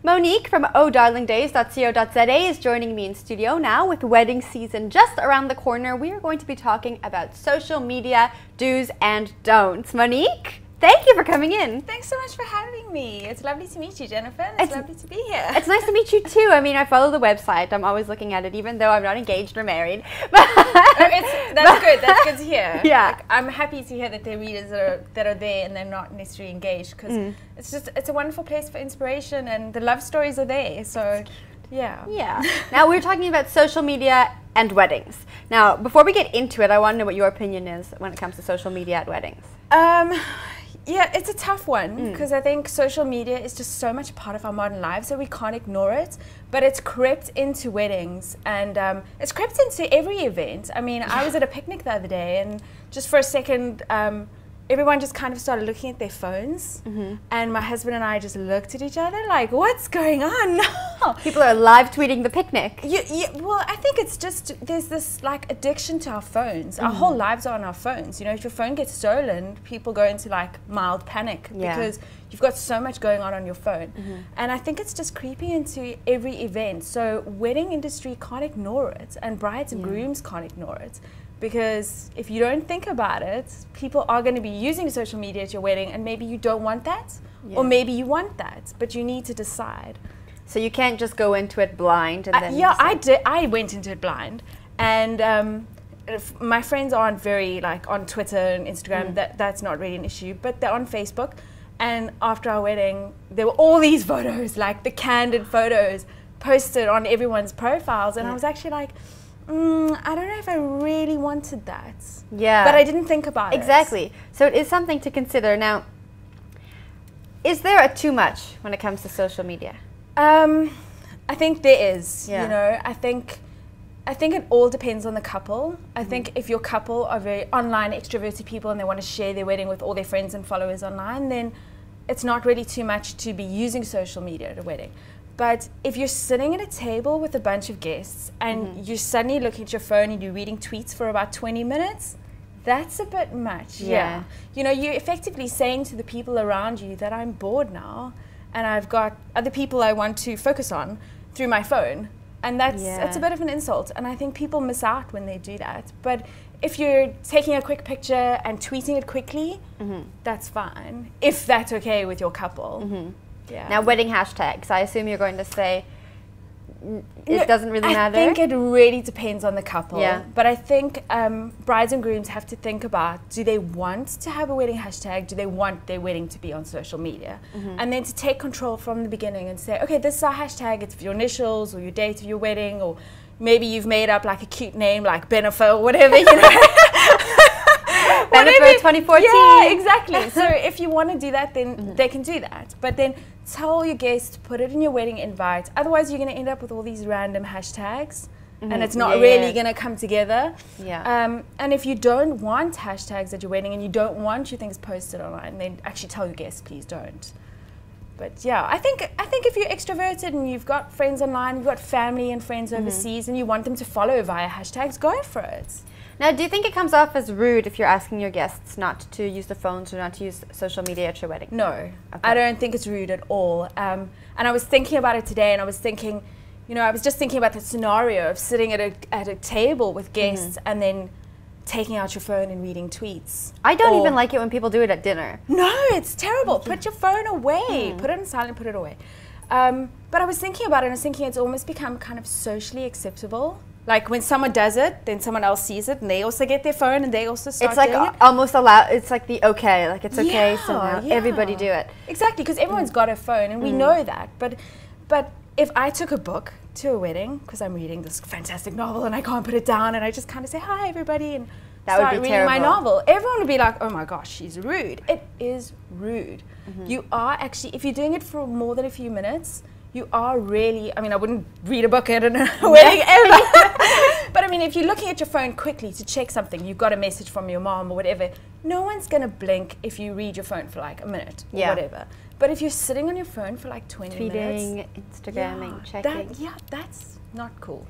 Monique from ohdarlingdays.co.za is joining me in studio now. With wedding season just around the corner, we are going to be talking about social media do's and don'ts. Monique, thank you for coming in. Thanks so much for having me. It's lovely to meet you, Jennifer. It's lovely to be here. It's nice to meet you too. I mean, I follow the website. I'm always looking at it, even though I'm not engaged or married. That's good. That's good to hear. Yeah. Like, I'm happy to hear that there are readers that are there and they're not necessarily engaged, because it's a wonderful place for inspiration and the love stories are there. So, yeah. Yeah. Now, we're talking about social media and weddings. Now, before we get into it, I want to know what your opinion is when it comes to social media at weddings. Yeah, it's a tough one, because I think social media is just so much part of our modern lives, so we can't ignore it. But it's crept into weddings, and it's crept into every event. I mean, I was at a picnic the other day, and just for a second, everyone just kind of started looking at their phones, and my husband and I just looked at each other like, what's going on now? People are live tweeting the picnic. Well, I think it's just, there's this like addiction to our phones. Our whole lives are on our phones. You know, if your phone gets stolen, people go into like mild panic because you've got so much going on your phone. And I think it's just creeping into every event. So wedding industry can't ignore it, and brides and grooms can't ignore it. Because if you don't think about it, people are going to be using social media at your wedding, and maybe you don't want that, or maybe you want that, but you need to decide. So you can't just go into it blind and then I went into it blind, and my friends aren't very like on Twitter and Instagram. That's not really an issue, but they're on Facebook. And after our wedding, there were all these photos, like the candid photos, posted on everyone's profiles, and I was actually like, I don't know if I really wanted that. Yeah. But I didn't think about it. Exactly. So it is something to consider. Now, is there a too much when it comes to social media? I think there is. You know, I think it all depends on the couple. I think if your couple are very online extroverted people and they want to share their wedding with all their friends and followers online, then it's not really too much to be using social media at a wedding. But if you're sitting at a table with a bunch of guests and you're suddenly looking at your phone and you're reading tweets for about 20 minutes, that's a bit much. Yeah. You know, you're effectively saying to the people around you that I'm bored now and I've got other people I want to focus on through my phone. And that's a bit of an insult. And I think people miss out when they do that. But if you're taking a quick picture and tweeting it quickly, that's fine, if that's okay with your couple. Yeah. Now, wedding hashtags, I assume you're going to say it doesn't really matter? I think it really depends on the couple. Yeah. But I think brides and grooms have to think about, do they want to have a wedding hashtag? Do they want their wedding to be on social media? And then to take control from the beginning and say, okay, this is our hashtag. It's for your initials or your date of your wedding, or maybe you've made up like a cute name like Benefer or whatever, you know. Benefer 2014. Yeah, exactly. So if you want to do that, then they can do that. But then tell your guests, put it in your wedding invite. Otherwise, you're going to end up with all these random hashtags, and it's not really going to come together. Yeah. And if you don't want hashtags at your wedding and you don't want your things posted online, then actually tell your guests, please don't. But yeah, I think if you're extroverted and you've got friends online, you've got family and friends overseas, and you want them to follow via hashtags, go for it. Now, do you think it comes off as rude if you're asking your guests not to use the phones or not to use social media at your wedding? No, okay. I don't think it's rude at all. And I was thinking about it today, and I was thinking, you know, I was just thinking about the scenario of sitting at a table with guests and then taking out your phone and reading tweets. I don't even like it when people do it at dinner. No, it's terrible. Put your phone away. Put it in silent, put it away. But I was thinking about it, and I was thinking it's almost become kind of socially acceptable. Like when someone does it, then someone else sees it, and they also get their phone and they also start doing it. It's like almost allowed. It's like the okay, like it's okay. So now everybody do it. Exactly, because everyone's got a phone, and we know that. But if I took a book to a wedding, because I'm reading this fantastic novel and I can't put it down, and I just kind of say hi everybody and start reading my novel, everyone would be like, oh my gosh, she's rude. It is rude. You are actually, if you're doing it for more than a few minutes, you are really, I mean, I wouldn't read a book at a wedding ever. But I mean, if you're looking at your phone quickly to check something, you've got a message from your mom or whatever, no one's going to blink if you read your phone for like a minute or whatever. But if you're sitting on your phone for like 20 minutes. Tweeting, Instagramming, checking. That's not cool.